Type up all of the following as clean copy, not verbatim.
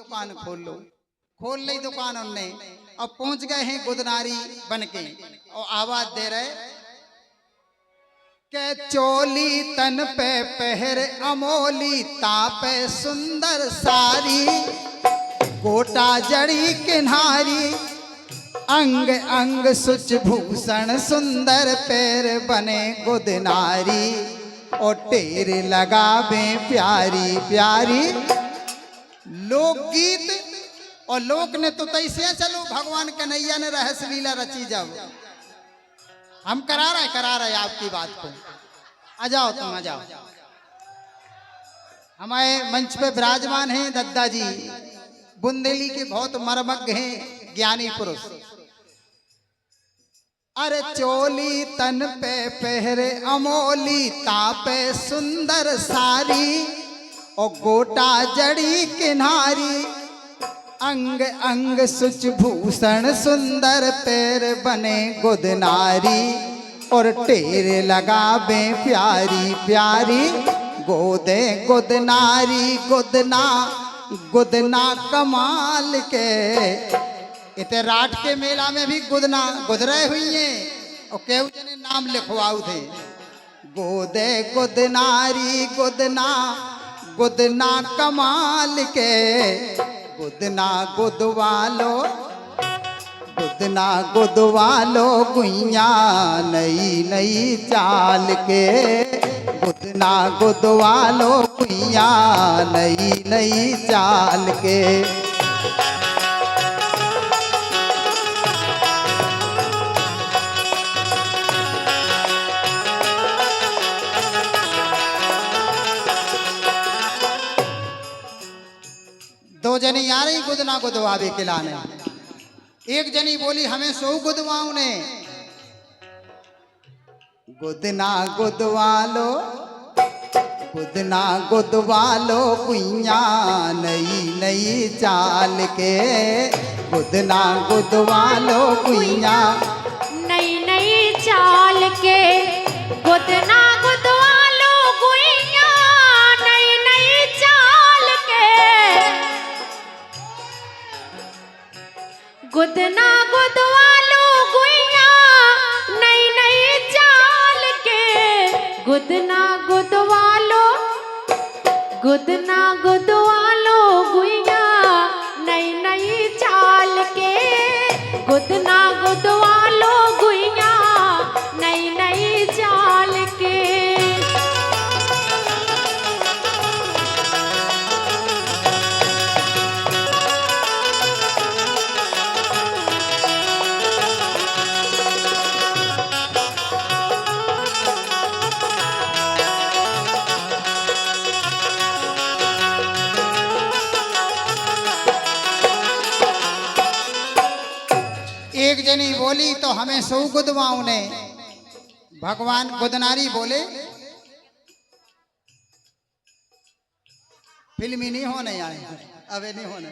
दुकान खोल लो। खोल ली दुकान उनने और पहुंच गए हैं गुदनारी बनके और आवाज दे रहे के चोली तन पे पहरे अमोली तापे सुंदर सारी, गोटा जड़ी किनारी अंग अंग सुच भूषण सुंदर पैर बने गुदनारी, और टेर लगावे प्यारी प्यारी। लोकगीत और लोक ने तो तैसे चलो भगवान कन्हैया ने रहस्य लीला रची। जब हम करा रहे आपकी बात को, आ जाओ तुम आ जाओ। हमारे मंच पे विराजमान हैं दद्दा जी, बुंदेली के बहुत मर्मज्ञ हैं, ज्ञानी पुरुष। अरे चोली तन पे पहरे अमोली तापे सुंदर सारी, और गोटा जड़ी किनारी अंग अंग सुच भूषण सुंदर पैर बने गुदनारी, और टेर लगावे प्यारी प्यारी। गोदे गुदनारी गुदना गुदना कमाल के, इतने रात के मेला में भी गुदना गुदरे हुई हैं और केहू जने नाम लिखवाऊ थे। गोदे गुदनारी गुदना गुदना कमाल के, गुदना गुदवालो गुदना गुदवालो गुइया नई नई चाल के, गुदना गुदवालो गुइया नई नई चाल के। दो जनी आ रही गुदना गुदवावे के लाने। एक जनी बोली हमें सो गुदवाऊ ने। गुदना गुदवालो गुदना गुदवालो कुइया नई नई चाल के, गुदना गुदवालो कुइया नई नई चाल के, गुदना गुदवालो कुइया नई नई चाल के, गुदना गुदवालो गुइया नई नई चाल के, गुदना गुदवालो गुदना गुदवालो गुइया नई नई चाल के, गुदना गुदवालो गुइया नई नई चाल के। एक जनी बोली तो हमें सो गुदवाऊ ने। भगवान गुदनारी बोले फिल्मी नहीं होने आए, अबे नहीं होने।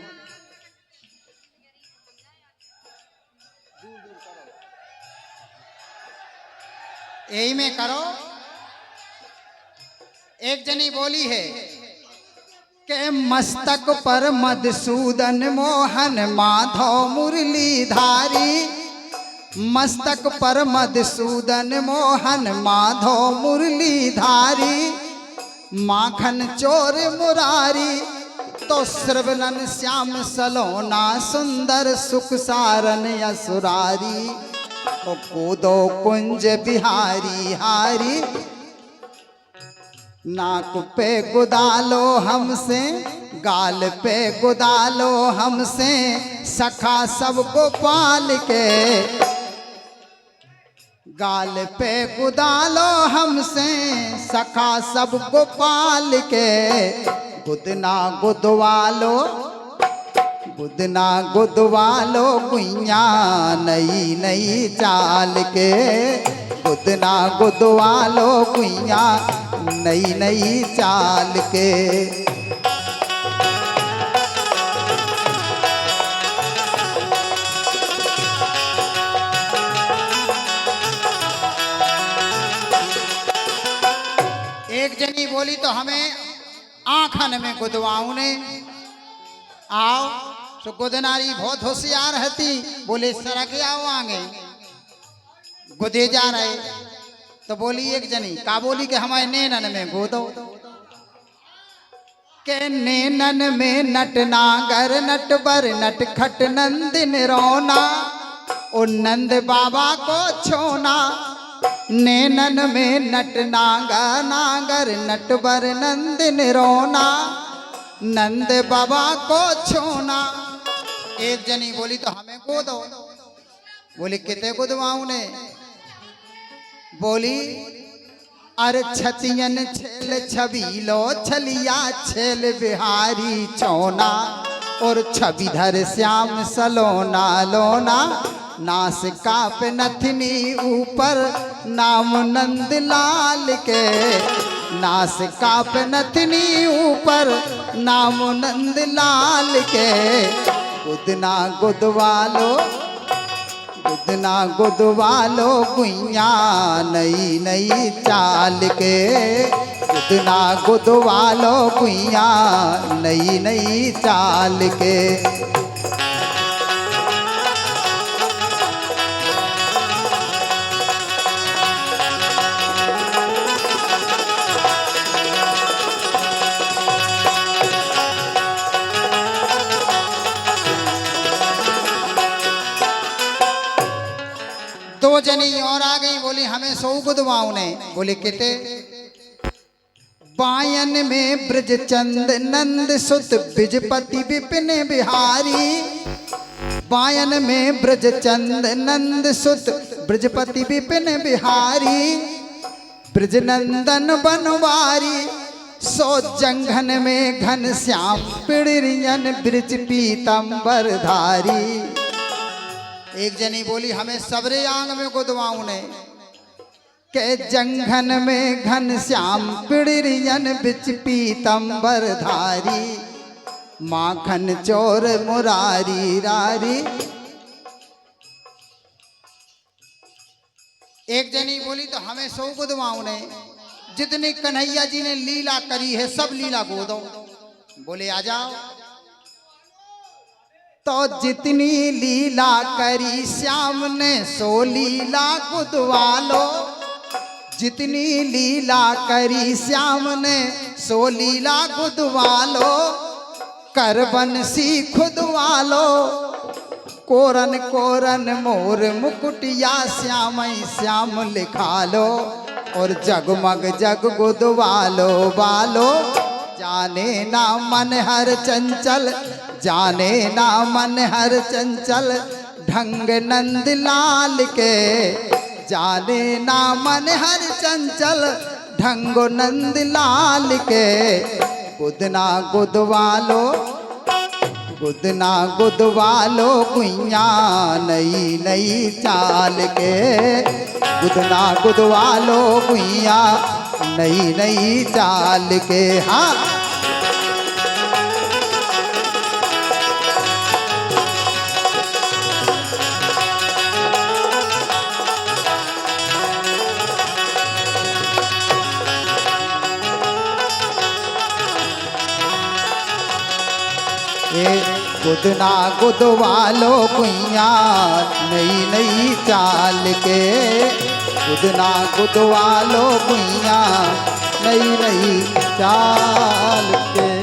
यही में करो। एक जनी बोली है के मस्तक पर मधुसूदन मोहन माधव मुरली धारी, मस्तक पर मधुसूदन मोहन माधव मुरली धारी, माखन चोर मुरारी तो श्रवणन श्याम सलोना सुंदर सुख सारन असुरारी, ओ कूदो कुंज बिहारी हारी। नाक पे गुदालो हमसे गाल पे गुदालो हमसे, सखा सबको पाल के, गाल पे गुदालो हमसे सखा सबको पाल के, गुदना गुदवालो गुदना गुदवालो गुइया नई नई चाल के, गुदना गुदवालो गुइया नई नई चाल के। एक जनी बोली तो हमें आंखन में गुदवाऊ ने। आओ। तो गुदनारी बहुत होशियार हती, बोले सरक आओ आगे। गुदे जा रहे तो बोली एक जनी का बोली कि हमारे नैनन में गोदो के नैनन में नट नागर नट बर नट खट नंदिन रोना ओ नंद बाबा को छोना। नैनन में नट नागर नागर नट बर नंदिन रोना नंद बाबा को छोना। एक जनी बोली तो हमें गोदो। बोली कितने गोदवाऊ ने? बोली अरे छतियन छेल छबीलो छलिया छेल बिहारी चौना और छबीधर श्याम सलोना लोना नासिका पे नथनी ऊपर नाम नंद लाल के। नासिका पे नथनी ऊपर नाम नंद लाल के। गुदना गुदवालो गुदना गुदवालो गुइया नई नई चाल के। गुदना गुदवालो गुइया नई नई चाल के। दो जनी और आ गई, बोली हमें सौ गुदवाऊ ने। बोले किते? बायन में ब्रजचंद नंद सुत बिजपति विपिन बिहारी। बायन में ब्रजचंद नंद सुत ब्रजपति विपिन बिहारी। ब्रजनंदन बनवारी सो जंघन में घन श्याम पिड़ियन ब्रज पीतंबर धारी। एक जनी बोली हमें सबरे आंग में गुदवाऊ ने के जंघन में घन श्याम पिड़ियन बिच पीतंबर धारी। माखन चोर मुरारी रारी। एक जनी बोली तो हमें सौ गुदवाऊ ने जितनी कन्हैया जी ने लीला करी है सब लीला गोदो। बोले आ जाओ। तो जितनी लीला करी श्याम ने सो लीला गुदवालो। जितनी लीला करी श्याम ने सो लीला गुदवालो। कर बंसी खुदवालो कोरन कोरन मोर मुकुटिया श्याम श्याम लिखा लो। और जगमग जग गुदवालो बालो जाने ना मन हर चंचल। जाने ना मन हर चंचल ढंग नंद लाल के। जाने ना मन हर चंचल ढंग नंद लाल के। गुदना गुदवालो गुदना गुदवालो गुइया नई नई चाल के। गुदना गुदवालो गुइया नई नई चाल के। हाँ गुदना गुदवालो गुइया नई नई चाल के। गुदना गुदवालो गुइया नई नई चाल के।